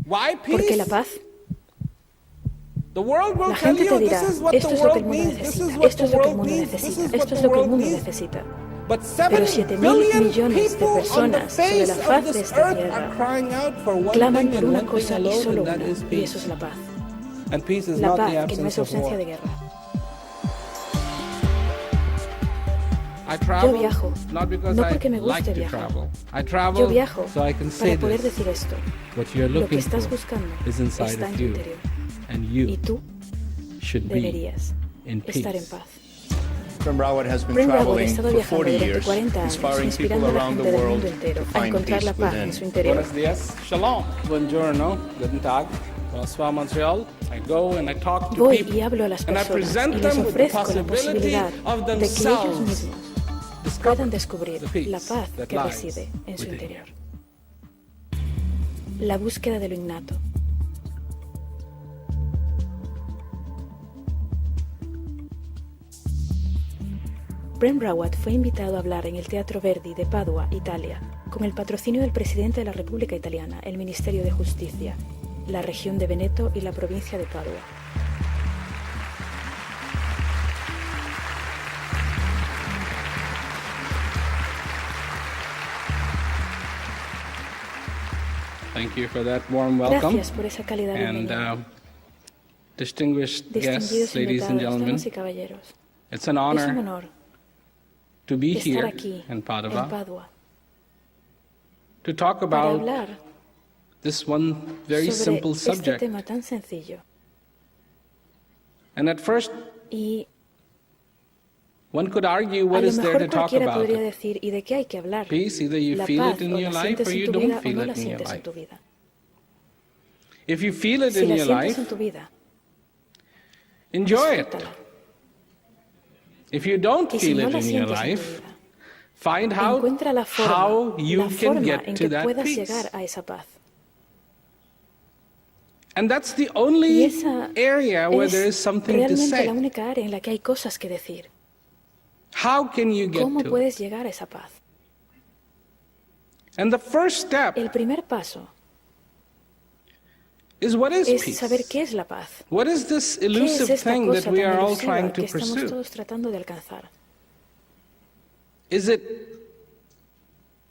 ¿Por qué la paz? La gente te dirá, esto es lo que el mundo necesita, esto es lo que el mundo necesita, esto es lo que el mundo necesita. Pero 7.000 millones de personas sobre la faz de esta tierra claman por una cosa y solo una, y eso es la paz. La paz, que no es ausencia de guerra. Yo viajo, no porque me guste viajar. Yo viajo para poder decir esto. Lo que estás buscando está en tu interior. Y tú deberías estar en paz. Prem Rawat has been Prem Rawat ha traveling estado for viajando 40 durante years, 40 años, inspiring people inspirando a la around gente the del world mundo entero to a find encontrar la peace paz en within. su interior. Buenos días, shalom, buongiorno, guten Tag. Bonsoir, Montreal. I go and I talk to Voy people y hablo a las and I personas present y les them with the ofrezco la possibility posibilidad of de que ellos themselves mismos puedan descubrir la paz que reside en su interior. La búsqueda de lo innato. Prem Rawat fue invitado a hablar en el Teatro Verdi de Padua, Italia, con el patrocinio del presidente de la República Italiana, el Ministerio de Justicia, la región de Veneto y la provincia de Padua. Thank you for that warm welcome. Gracias por esa calidad bienvenida. Distinguished guests, Distinguidos ladies and invitados, gentlemen, damas y caballeros, it's an es un honor honor to be estar here aquí in en Padova Padua to talk para about hablar this one very sobre simple este subject. tema tan sencillo. And at first, Y one could argue a what lo is there mejor to talk cualquiera about. podría decir, ¿y de qué hay que hablar? Peace, either you La feel paz, it in o your la life sientes or en you tu don't vida o feel no it la in your sientes en life. tu vida. If you feel it Si in la your sientes life, en tu vida, enjoy it. disfrútala. If you don't Y si feel no it la in your sientes en tu life, vida, find out encuentra la how you can forma get en to que that puedas peace. llegar a esa paz. And that's the Y only esa area where es there is something to realmente say. la única área en la que hay cosas que decir. How can you get ¿Cómo to it? puedes llegar a esa paz? And the first step El primer paso is what is es peace? saber qué es la paz. What is this ¿Qué es elusive esta thing that cosa we tan are all elusiva trying que to estamos pursue? todos tratando de alcanzar? Is it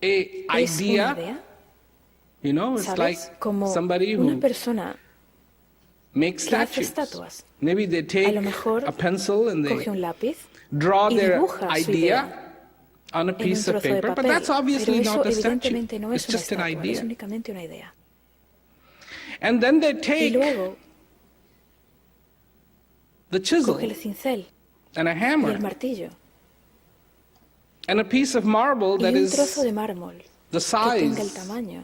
a ¿Es una idea? idea? You know, it's like ¿Sabes? Como somebody una who persona makes que hace statues. estatuas. Maybe they A take lo mejor a pencil and coge they un lápiz draw y their dibuja su idea idea on a en un piece of trozo de paper, but papel, that's pero obviously eso not a statue. evidentemente no It's es una just an estatua, es idea. únicamente una idea. And then they Y take luego the chisel coge el cincel and a y el hammer martillo and a piece of marble y that un is trozo de mármol the que tenga el size tamaño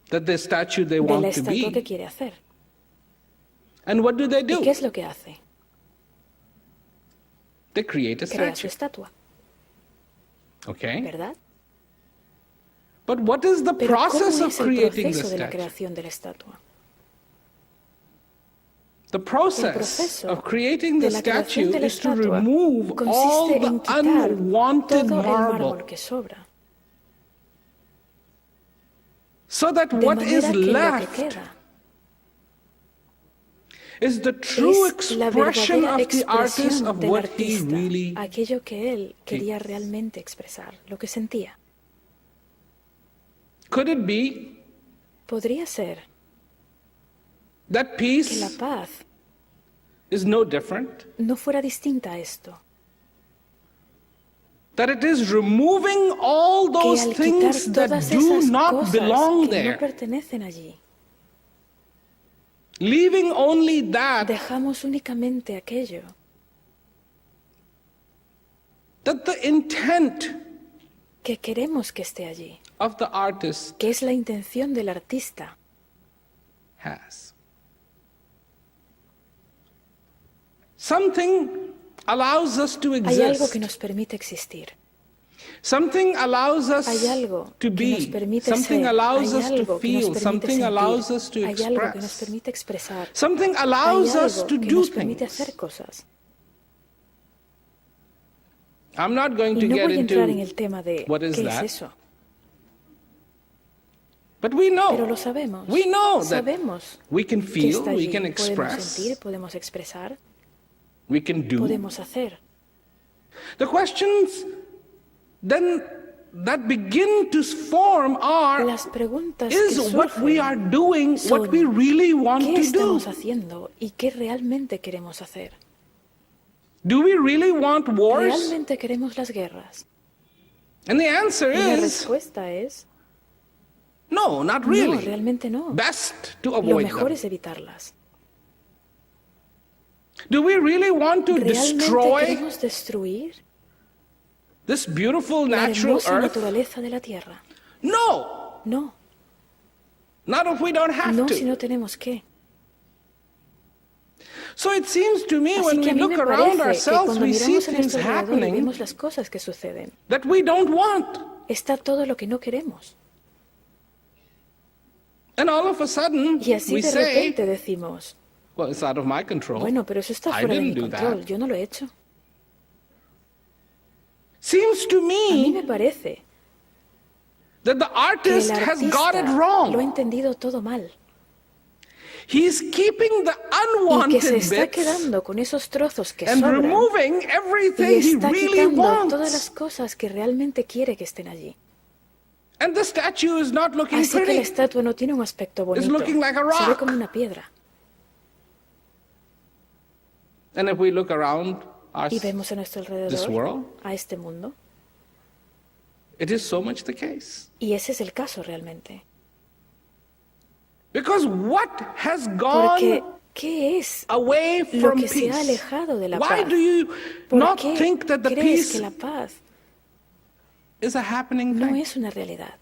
that the statue they de la want to estatua que be. quiere hacer. And what do they ¿Y do? qué es lo que hace? They create a Crea su statue. estatua, Okay? ¿verdad? But what is the Pero ¿cómo process of es el creating the proceso de la statue? creación de la estatua? The El process proceso of creating de the la creación statue de la is to estatua remove all consiste en the quitar unwanted todo el marble mármol que sobra, so that de what is manera que lo que left queda is the true es la expression verdadera of the artist expresión of del what he artista, really aquello que él quería realmente expresar, lo que sentía. could it be Podría ser that que la peace paz is no different, no fuera distinta a esto, that it is removing all que those al quitar things that todas do esas not cosas belong que no there, pertenecen allí, leaving only that dejamos únicamente aquello that the intent que queremos que esté allí, of the artist que es la intención del artista. has. Something allows us to Hay algo exist. que nos permite existir. Something allows us Hay algo to que nos be. permite Something ser. allows Hay us to algo que nos feel. permite Something allows sentir. us to Hay algo que nos express. permite expresar. Something Hay allows us algo to que do nos permite things. hacer cosas. I'm not going Y to no get voy a entrar en into el tema de what is qué that. es eso. But we know. Pero lo sabemos. We know that Sabemos we can que feel, está we allí. can Podemos express, sentir, podemos expresar, we can do. podemos hacer. The questions then that begin to form are, Las preguntas que is what we surgen are doing what son, we really want ¿qué to estamos do? haciendo y qué realmente queremos hacer? Do we really want wars? ¿Realmente queremos las guerras? And the answer Y la is, respuesta es, no, not no, really. realmente no. Best to Lo avoid mejor them. es evitarlas. Do we really want to ¿Realmente destroy queremos destruir this beautiful la natural hermosa earth? naturaleza de la Tierra? No, No, not if we don't have no to. si no tenemos que. So it seems to me Así when que we a mí look me around parece que ourselves, cuando we see miramos a things nuestro alrededor y happening vemos las cosas que suceden, that we don't want. está todo lo que no queremos. And all of a sudden, Y así we de say, repente decimos, well, it's out of my control. bueno, pero eso está I fuera de mi didn't do control, that. yo no lo he hecho. Seems to A mí me me parece that the que el artist has got it artista lo ha wrong. entendido todo mal He's keeping the y que se unwanted está bits quedando con esos trozos que and sobran removing y everything he está really quitando todas las wants. cosas que realmente quiere que estén allí. And the statue is not looking Así que la pretty. estatua no tiene un aspecto bonito, looking like a se ve rock. como una piedra. And if we look around Y us, vemos a nuestro this alrededor, world, a este mundo, it is so much the case. y ese es el caso realmente. Because what has Porque, gone ¿qué es away lo from que se ha peace? alejado de la Why paz? do you ¿Por not qué think that the crees peace que la paz is a happening no thing? es una realidad?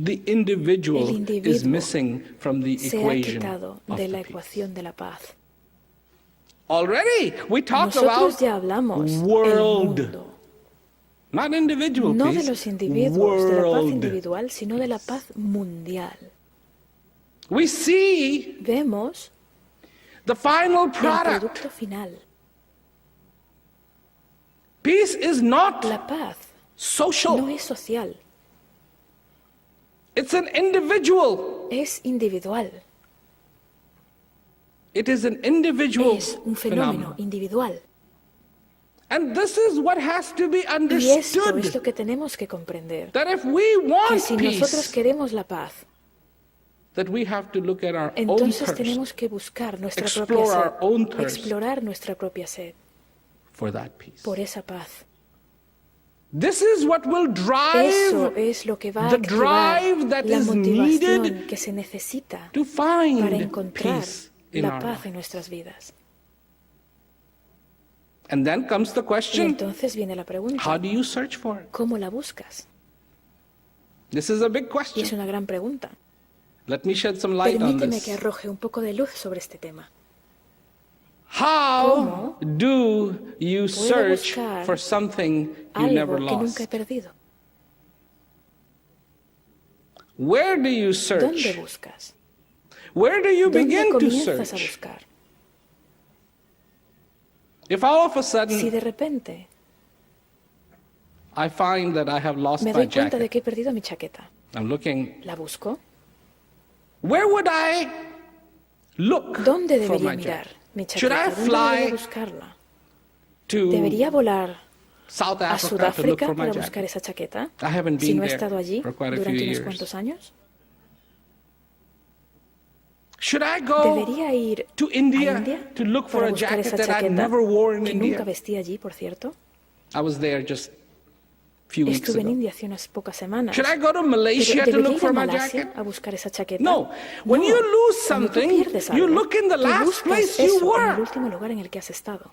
The individual El individuo is missing from the Se ha equation quitado of de the la peace. ecuación de la paz. Already, we talked Nosotros about ya hablamos world, el mundo, not individual no de peace, los individuos, de la paz world. individual, sino de la paz mundial. We see Vemos the final el product. producto final. Peace is not La paz social. no es social, It's an individual. es individual, It is an individual es un fenómeno phenomenon. individual. And this is what has to be Y esto es understood. lo que tenemos que comprender. That if we Que want si nosotros peace, queremos la paz, that we have to look at our own entonces thirst tenemos que buscar nuestra Explore propia our own sed, thirst. explorar nuestra propia sed for that peace. por esa paz. This is what will Eso drive es lo que va a the activar drive that la is motivación needed que se necesita to para find encontrar peace in la our paz life. en nuestras vidas. And then comes the Y question, entonces viene la how pregunta, do you search for it? ¿cómo la buscas? This is a big Y es question. una gran pregunta. Let me shed some light on Permíteme que this. arroje un poco de luz sobre este tema. How ¿Cómo do you search buscar for something you never Algo que nunca he lost? perdido. Where do you ¿Dónde search? buscas? Where do you ¿Dónde begin to comienzas a search? buscar? If all of a Si sudden de repente I find that I have lost me my doy cuenta de jacket, que he perdido mi chaqueta, I'm looking, ¿la busco? where would I look ¿Dónde for debería my mirar jacket? mi Should I chaqueta? ¿Dónde debería fly buscarla? to ¿Debería volar South a Africa to look Sudáfrica for my para buscar jacket? esa chaqueta? I haven't Si been no he there estado allí for quite a few durante unos years. cuantos años. Should I go ¿Debería ir to a India India to look for para a buscar jacket esa that I chaqueta never wore in que nunca India? vestí allí, por cierto? I was there just a few weeks Estuve en ago. India hace unas pocas semanas. Should I go to Pero Malaysia to ¿debería look ir a for my Malasia jacket? a buscar esa chaqueta? No. When you lose Cuando tú something, pierdes you algo, look in the tú last buscas place you eso en el were. último lugar en el que has estado.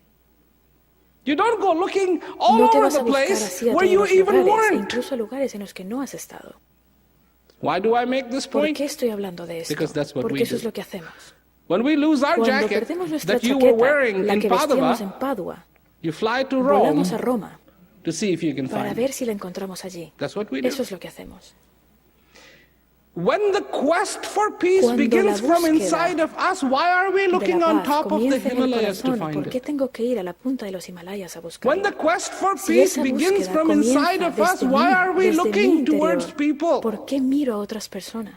You don't go looking all No te over vas a the buscar place así a where todos you los even lugares, e weren't. incluso a lugares en los que no has estado. Why do I make this ¿Por point? qué estoy hablando de esto? Because that's what Porque we eso do. es lo que hacemos. When we lose our Cuando jacket perdemos nuestra that you were chaqueta, wearing la in que vestíamos en Padova, Padua, you fly to Rome volamos a Roma to see if you can para find ver it. si la encontramos allí. That's what we do. Eso es lo que hacemos. When the quest for peace Cuando la begins from búsqueda inside of us, why are we de looking la on paz top of the comienza en el Himalayas to corazón, find ¿por qué it? tengo que ir a la punta de los Himalayas a When buscarlo? the quest for Si peace esa begins búsqueda from inside comienza of us, desde why mí, are we desde mi looking interior, towards people ¿por qué miro a otras personas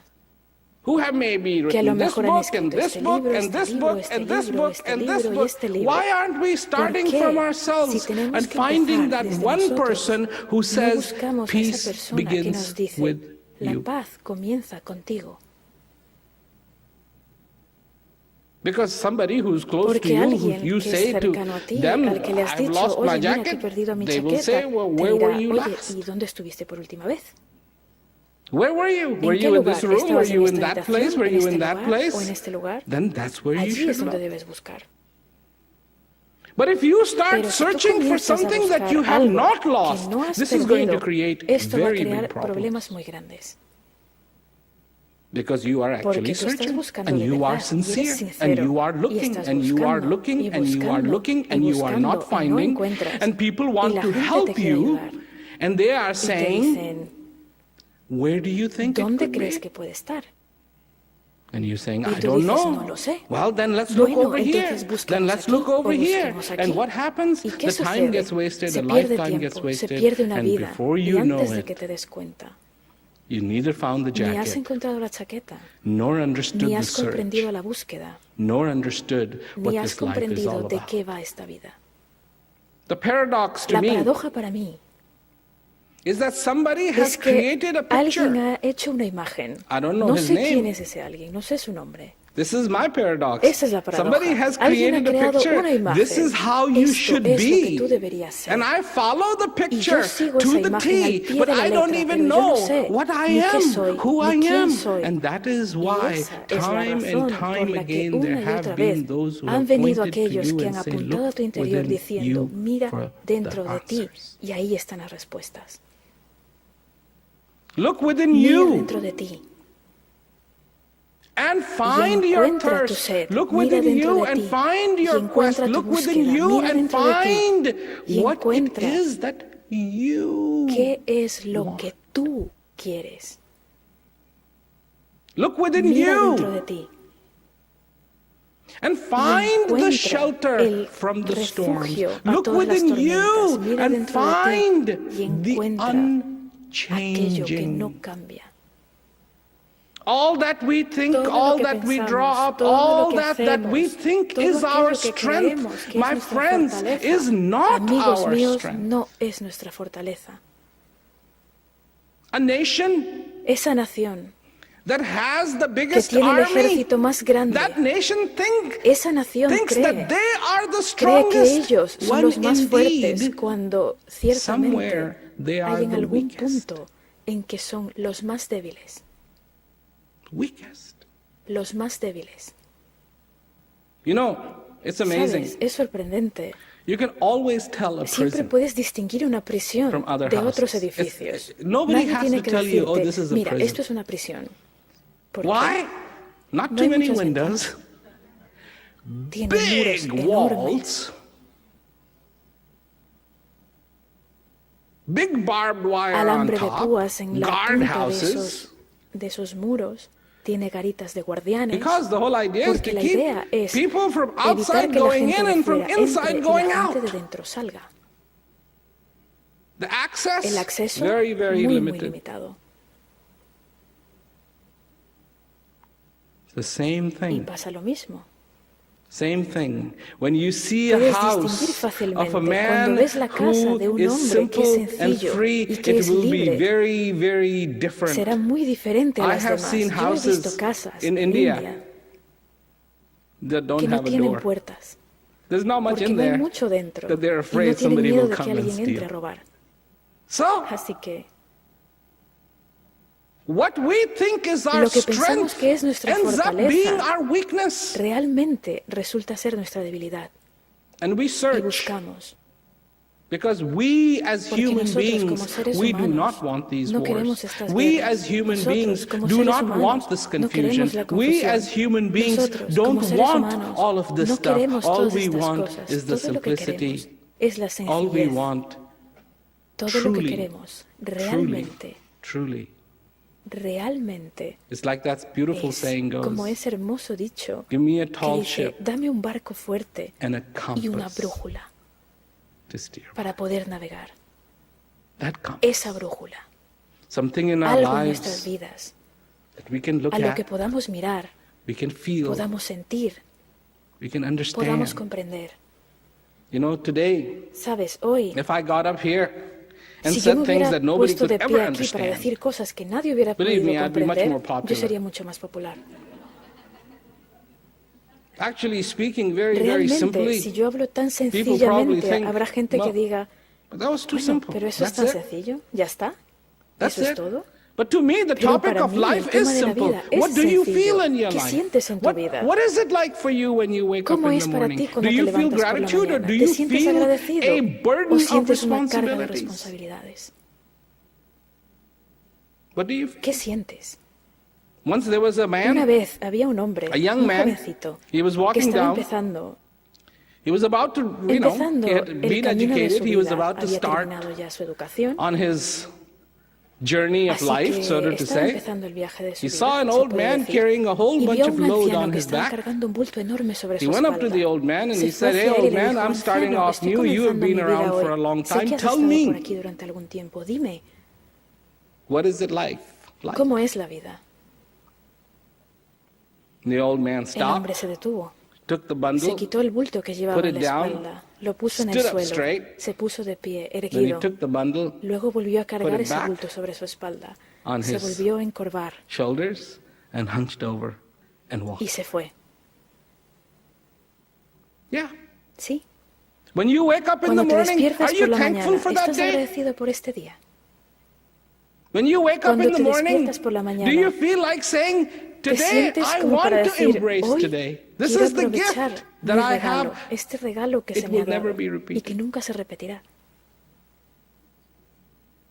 who have maybe que a lo written this mejor han book and escrito this este book libro, and este this libro, book este and this libro, book este and this libro y book? este libro? Why aren't we ¿Por starting qué, from si ourselves tenemos and que finding empezar that desde one nosotros, person who no says buscamos a esa peace persona que nos begins dice, with la you? paz comienza contigo? Because somebody who's close to Porque you, who alguien you que es say to cercano a ti, them, al que le has I've dicho, lost my oye, mira que he jacket, perdido mi they will chaqueta, say, well, te where dirá, were you oye, last? ¿y dónde estuviste por última vez? Where were you? Were ¿En qué you in lugar? this room? Were ¿Estabas en you in esta that place? habitación, Were en you este in that lugar o en place? este lugar? Then that's where you Allí should es donde look. debes buscar. But if you start Pero si tú searching for comienzas a something that you buscar have algo not que lost, no has this is going to perdido, create esto va a very crear big problems. problemas muy grandes. Because you are Porque actually tú estás searching, buscando and de you are verdad, y eres sincere, and sincero, you are y looking, estás and you are buscando, looking, y and you are buscando, looking, y and you are buscando, not y no finding, encuentras. and people Y want la to gente te help quiere you, ayudar. and they are Y te saying, dicen, where do you think it ¿dónde could crees be? que puede estar? And you're saying, Y I tú don't dices, know. no lo sé. Well, then let's look Bueno, over here. entonces busquemos Then let's aquí, look o over here. busquemos aquí. And what happens? ¿Y qué The time sucede? gets wasted, Se a pierde lifetime gets tiempo, se wasted, pierde una and vida. before Y you know antes de que it, te des cuenta, you neither found the ni has jacket, encontrado la chaqueta, nor understood ni the has search, comprendido la búsqueda, nor understood what ni has this life is all comprendido de about. qué va esta vida. The paradox to La me paradoja para mí is that somebody has es que created a alguien picture. ha hecho una imagen. I don't know No his sé name. quién es ese alguien, no sé su nombre. This is my paradox. Esa es la paradoja. Somebody has Alguien ha created a creado picture. una imagen. This is how you Esto should es lo que be. tú deberías ser. And I follow the Y picture yo sigo to esa the imagen al T, pie but de la I don't letra, even pero yo no know sé what I ni qué am, soy, who I ni quién am. soy. And that is Y why esa es la time razón and por time la que again there una y have otra been vez those who han have venido pointed to aquellos you que and han say, apuntado a look tu interior within diciendo, you mira for dentro the de ti, answers. y ahí están las respuestas. Look within Mira you dentro de ti. and find Y your encuentra tu thirst. sed, Look mira within dentro you de and ti, find y your quest. encuentra tu Look within búsqueda, you mira and dentro de ti, find y what it encuentra is that you ¿qué es lo want. que tú quieres? Look within Mira dentro de you ti. and find the encuentra shelter el from the storms. refugio a Look todas las within you tormentas. Mira and dentro de ti find y the encuentra aquello que no unchanging. cambia. All that we think, Todo lo all que that we pensamos, draw up, todo lo all que that we hacemos, think todo is our aquello que strength, creemos que es my nuestra friends, fortaleza, is not amigos our míos, strength. no es nuestra fortaleza. A nation Esa nación that has the que biggest tiene el army, ejército más grande, that nation esa nación thinks cree that they are the que strongest, ellos son when los más fuertes indeed, cuando ciertamente somewhere they are hay en the algún weakest. punto en que son los más débiles. Weakest. Los más débiles. You know, it's amazing. ¿Sabes? Es sorprendente. You can always tell a Siempre prison puedes distinguir una prisión from other de otros houses. edificios. Nobody Nadie has tiene to que tell you, oh, decirte, this is a mira, prison. esto es una prisión. ¿Por qué? Why? Not No too hay many muchas windows, Tiene muros big enormes, walls, big barbed wire on alambre de top, púas en la guard punta houses. de esos muros. Tiene garitas de guardianes. Because the whole idea is Porque to la keep idea es people from evitar outside que la going gente in de and from fuera inside entre y going la out. gente de dentro salga. The access, El acceso very, very muy, muy limited. limitado. It's the same Y thing. pasa lo mismo. Same thing. When you see a Puedes house distinguir of fácilmente a man cuando ves la casa who de un is hombre que es simple and sencillo free, y que it es will be libre. very, very different. Será muy diferente a I las have demás. seen Yo he visto houses casas in en India India that don't que no have a tienen door. puertas, There's not much porque in no hay there mucho dentro that they're y afraid no tienen somebody miedo will de que come and alguien entre a steal. robar. So, Así que what we think is our lo que pensamos strength que es nuestra ends up being fortaleza our weakness. realmente resulta ser nuestra debilidad. And we Y search buscamos. because we as Porque human nosotros como beings, seres we do humanos not want these no wars. queremos estas We guerras. as human Nosotros beings como do seres not humanos want this no confusion. queremos la We confusión. as human beings Nosotros don't como seres want humanos all of this no stuff. queremos All todas we estas want cosas. is the Todo lo que queremos simplicity. es la All we sencillez. want Todo lo que truly, queremos realmente truly realmente It's like that beautiful es saying como goes, ese hermoso dicho give me a que tall dice, ship dame un barco fuerte and a y una compass brújula to steer. para poder navegar. That compass. Esa brújula, Something in our algo en nuestras lives vidas, that we can look a lo que at, podamos mirar, we can feel, podamos sentir, we can podamos understand. comprender. You know, today, Sabes, hoy, if I got up here and si yo me said things hubiera that nobody puesto could de ever pie aquí para understand, decir cosas que nadie hubiera believe podido me, I'd be much comprender, more popular. yo sería mucho más popular. Actually speaking very Realmente, simply, si yo hablo tan probably sencillamente, think, habrá gente que well, diga, but that was too bueno, simple. pero eso es That's tan it. sencillo, ya está, That's eso es it. todo. But to me, the Pero topic para of mí, el life tema is de la simple. vida es What do you sencillo. feel in your ¿Qué life? sientes en tu vida? What is it like for you when you wake up ¿Cómo in es the para morning? ti cuando Do te you feel levantas por la gratitude or mañana? do ¿Te you sientes feel agradecido a burden o of sientes una carga de responsibilities? responsabilidades? What do you feel? ¿Qué sientes? Once there was a Una man, vez había un hombre, a young un man, jovencito, he was que walking estaba down. empezando He was about to, he had el been camino de educated. su He was vida, about to había start terminado ya su educación, on his journey of así life, so que to estaba say. empezando el viaje de su He vida, saw an se old puede man decir, carrying a whole y bunch vio a of un load anciano on que his estaba back. cargando un bulto enorme sobre He su went up to espalda. the old man and Se he fue said, "Hey, hacia él old y le man, dijo, I'm starting anciano, off estoy new. You have comenzando mi been vida around for a hoy. long Sé time. que has Tell estado por me, aquí durante algún tiempo. Dime, what is it like?" ¿cómo es la vida? The old man El hombre stopped, se detuvo. took the Se bundle, quitó el bulto que llevaba put en it la down, espalda, lo puso en el stood up suelo, straight, se puso de pie, then he erguido. took the bundle Luego volvió a cargar it ese back bulto sobre su espalda. on Se his volvió a encorvar shoulders and hunched over and y walked. se fue. Yeah. Sí. When you wake up in the Cuando te morning, despiertas are por you la thankful mañana, for that ¿estás day? agradecido por este día? When you wake up Cuando in the te morning, despiertas por la do mañana, you feel like saying, ¿te today sientes I como para want to decir, embrace hoy today? This quiero is the aprovechar gift mi that I regalo, have. este regalo que It se me ha will never dado be y repeated. que nunca se repetirá?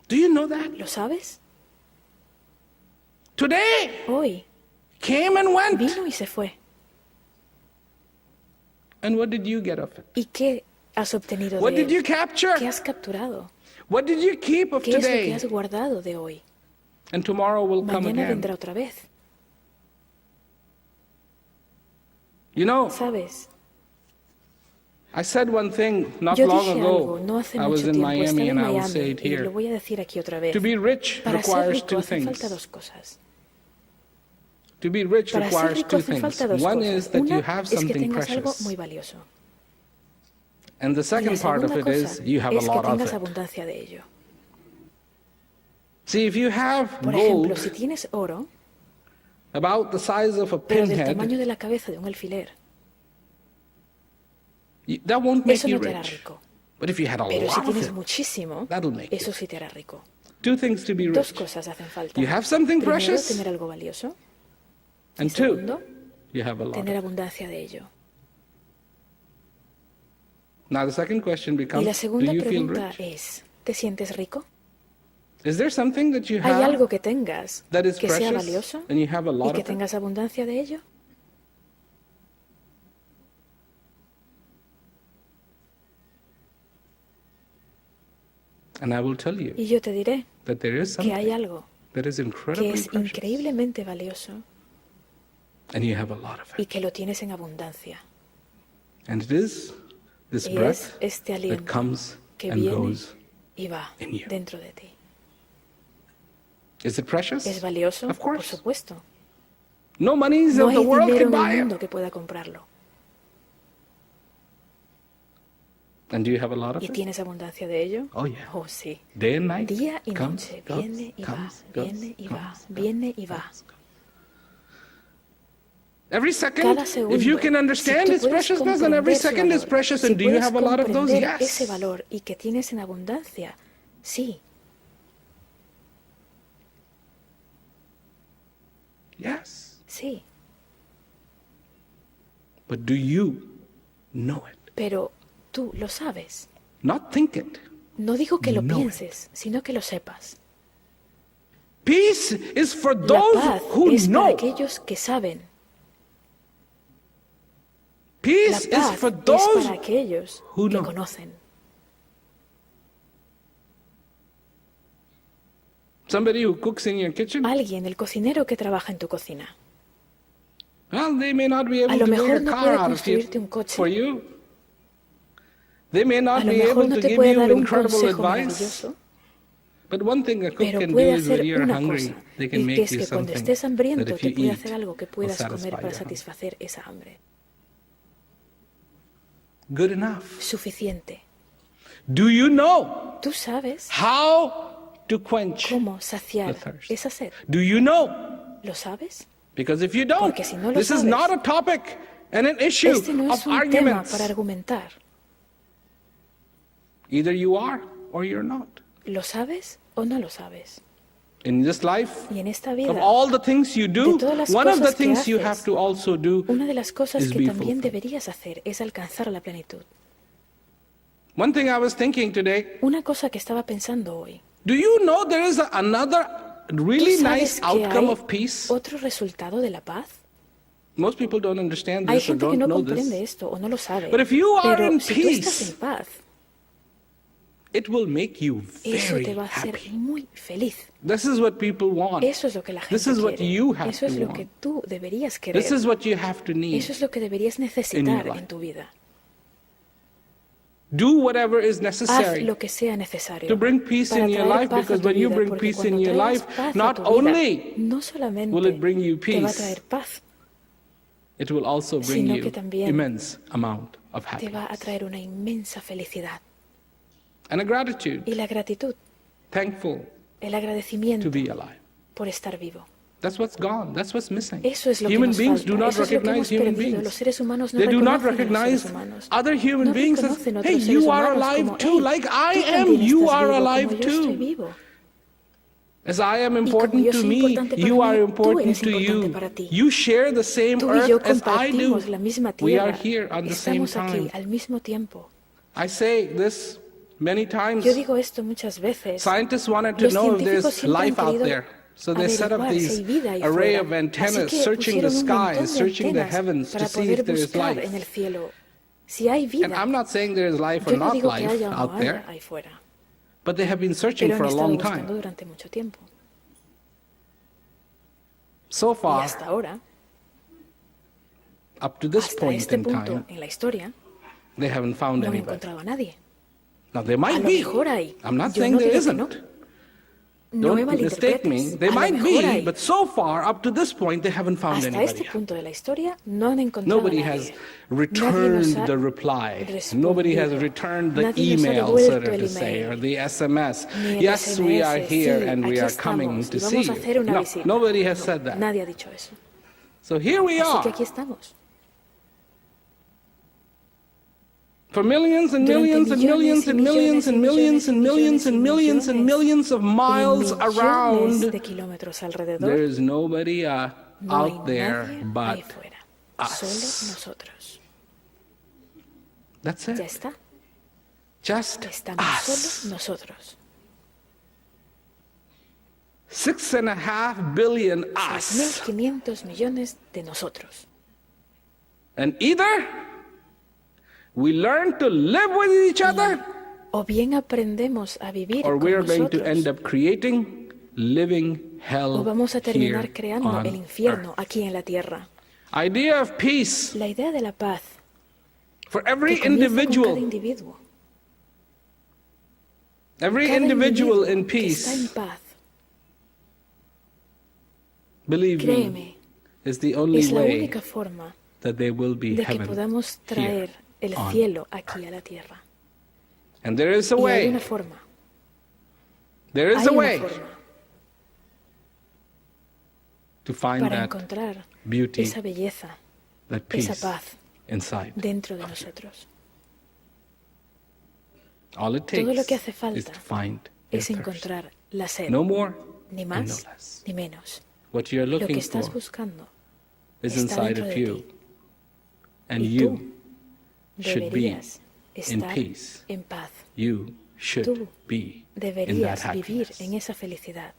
Do you know that? ¿Lo sabes? Today Hoy came and went. vino y se fue. And what did you get of it? ¿Y qué has obtenido What de did you él? capture? ¿Qué has capturado? What did you keep of ¿Qué es lo que today? has guardado de hoy? And tomorrow will come Mañana again. vendrá otra vez. You know, ¿Sabes? I said one thing not Yo long dije ago. algo no hace I was mucho in tiempo, Miami estaba en and I will say Miami it y lo here. voy a decir aquí otra vez. To be rich Para ser requires rico two hace falta things. dos cosas. To be rich Para ser requires rico two hace things. falta dos One cosas. is that you Una have es que something tengas algo precious. muy valioso. And the Y la second part of segunda it cosa is you have a es que lot of tengas it. abundancia de ello. See, if you have Por ejemplo, gold si tienes oro, about the size of a pero del tamaño pinhead, de la cabeza de un alfiler, that won't make eso you no te hará rich. rico. But if you had a Pero si lot of tienes it, muchísimo, that'll make you eso sí te hará rico. two things to be Dos rich. cosas hacen falta. You have something Primero, precious, tener algo valioso. Y and two, segundo, you have a lot tener of it. abundancia de ello. Now the second question Y becomes, la do segunda you feel pregunta rich? es, ¿te sientes rico? Is there something that you ¿Hay algo have que tengas that is que sea precious valioso and you have a y lot que of it? tengas abundancia de ello? And I will tell you Y yo te diré that there is que hay something algo that is que incredibly es precious, increíblemente valioso and you have a lot of y it. que lo tienes en abundancia. And it is this Y breath es este that aliento comes que and viene goes y va in you. dentro de ti. Is it precious? ¿Es valioso? Of Por course. supuesto. No monies No of the hay world dinero can en el buy it. mundo que pueda comprarlo. And do you have a lot of ¿Y it? tienes abundancia de ello? Oh, yeah. Oh, sí. Day and night. Día y comes, noche, goes, viene y va, comes, viene goes, y va, comes, viene y goes, va. goes. Every second, Cada segundo, if you can understand si tú its puedes preciousness, and every comprender su second is valor, precious, si and do you puedes have a lot of those? comprender ese Yes. valor y que tienes en abundancia, sí. Yes. Sí, But do you know it? pero tú lo sabes. Not think it. No digo que lo Know it. pienses, sino que lo sepas. Peace is for La those paz who es para know. aquellos que saben. La Peace is paz for es those para aquellos who que know. conocen. Somebody who cooks in your kitchen? Alguien, el cocinero que trabaja en tu cocina. Well, they may not be A able lo to mejor make a no car puede out of construirte un you coche. for you. They may A not lo be mejor able no to te give puede you dar un incredible consejo advice. maravilloso, But one thing a cook pero can do puede is when hacer you're una hungry, cosa, they can y que make es you que cuando something estés that hambriento if te you puede eat hacer algo que will puedas comer satisfy para your hunger. satisfacer esa hambre. Good enough. Suficiente. Do you know Tú sabes how to quench cómo the saciar thirst? esa sed. Do you know? ¿Lo sabes? Because if you don't, Porque si no lo this is sabes, not a topic and an issue Este no es of un tema arguments. para argumentar. Either you are or you're not. ¿Lo sabes o no lo sabes? In this life, Y en esta of vida, all the things you do, de todas las one of the cosas que things you haces, have to also do una de las cosas is que be también fulfilled. deberías hacer es alcanzar la plenitud. One thing I was thinking today, Una cosa que estaba pensando hoy. do you know there is another really ¿Tú nice sabes que outcome hay of peace? otro resultado de la paz? Most people don't understand Hay this or gente que don't no know comprende this. esto o no lo sabe. But if you are Pero in si tú estás peace, en paz, it will make you eso very te va a hacer happy. muy feliz. This is what people want. Eso es lo que la gente This is what quiere. you have Eso es to lo que want. tú deberías querer. This is what you have to need. Eso es lo que deberías necesitar en tu vida. Do whatever is Haz necessary lo que sea necesario to bring peace para in your traer life, paz a because tu when you vida, bring porque peace in cuando your traes life, paz a not tu vida, only no solamente will it bring you te va a peace, traer paz, it will also bring sino you que también immense amount of te va a happiness traer una inmensa felicidad. and a gratitude, Y la gratitud, thankful el to agradecimiento be alive. por estar vivo. That's what's gone. That's what's missing. Eso es lo que Human nos beings falta. do not Eso es lo que hemos recognize human perdido. Los beings. seres humanos no They do not reconocen a los seres recognize humanos. other human No beings as, reconocen a hey, otros seres you are humanos alive como, too, hey, like I tú am, también you estás are vivo, alive como yo estoy too. vivo. As I am Y como important yo to soy me, importante para you are mí, tú important eres to importante you. para ti. You share the same Tú y yo earth as I do. compartimos la misma We are tierra. here at the same Estamos aquí time. al mismo tiempo. I say this many times. Yo digo esto muchas veces. Scientists wanted to Los know if científicos there's siempre han life out querido there. So they set up averiguar si these hay vida ahí array fuera. of antennas, Así que searching the pusieron un montón skies, de searching the antenas heavens to para see poder if there is buscar life. en el cielo si hay vida. And I'm not saying there is life or Yo no not digo que life haya o no out there, haya ahí fuera, but they have been searching pero for han a estado long buscando time. durante mucho tiempo. So Y far, hasta ahora, up to this hasta point este in punto time, en la historia, they haven't found no han anybody. encontrado a nadie. Now, there A might lo be. mejor hay. I'm not Yo saying no there digo que no. isn't. No me Don't mistake me. malinterpretes. There A lo might mejor be, hay. but so far, up to this point, they haven't found Hasta anybody. este punto de la historia no han encontrado Nobody a has nadie. returned Nadie nos ha the reply. respondido. Nobody has returned the Nadie nos ha email, so devuelto el to say, email. or the SMS. Ni el Yes, we are SMS, here sí, and we aquí are coming estamos, to y see vamos a hacer you. una No, visita. nobody has No, said that. Nadie ha dicho eso. So here we Así que are. aquí estamos. For millions and millions and millions and millions and millions and millions and millions and millions of miles Millones around, de kilómetros alrededor, there is nobody no hay out there nadie ahí but fuera. us. Solo nosotros. That's Ya it. está. Just Estamos us. solo nosotros. 6.5 billion us. 6.500 millones de nosotros. And either we learn to live with each other, O bien aprendemos a vivir or con we are going to nosotros, end up creating living hell o vamos a terminar here creando on el infierno earth. aquí en la tierra. Idea of peace La idea de la paz for every que comienza con cada individual. individuo. Every Cada individual individuo in que está en peace, paz, believe me, créeme, is the only es la way única forma that there will be de que heaven podamos here traer el on cielo aquí a la tierra. And there is a Y hay way. una forma. There is Hay a una way forma to find para that encontrar beauty, esa belleza, that esa peace paz inside. dentro de nosotros. All it Todo lo que takes hace is falta to find your es thirst. encontrar la sed, No more ni and no más less. ni menos. What you're Lo que looking estás for buscando is está inside dentro of de you. ti. And Y you tú should be deberías in estar peace. en paz. You should Tú be in that deberías vivir happiness. en esa felicidad.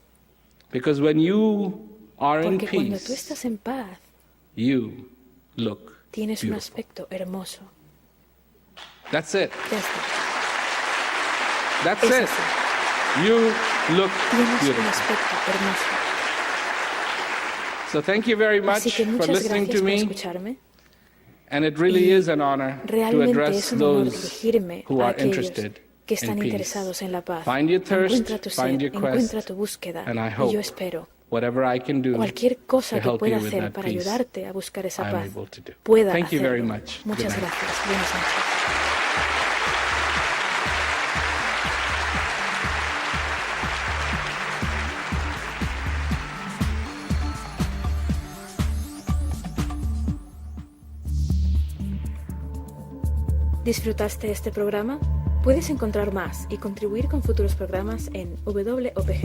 Because when you are in Porque cuando tú peace, estás en paz, you look tienes un beautiful. aspecto hermoso. That's it. Ya está. That's Es it. así. You look Tienes un beautiful. aspecto hermoso. So thank you very much Así que for muchas listening gracias to por me. escucharme. And it really is an honor to Realmente address es un honor those dirigirme who a are aquellos interested que in están peace. interesados en la paz. Find your thirst, Encuentra tu find sed, your quest, encuentra tu búsqueda. and I Y yo hope espero whatever I can do cualquier cosa to que help pueda you with hacer that para peace, ayudarte a buscar esa I'm paz able to do. pueda Thank you very hacerlo. much. Good Muchas night. gracias. Buenas noches. ¿Disfrutaste este programa? Puedes encontrar más y contribuir con futuros programas en wopg.org/tv.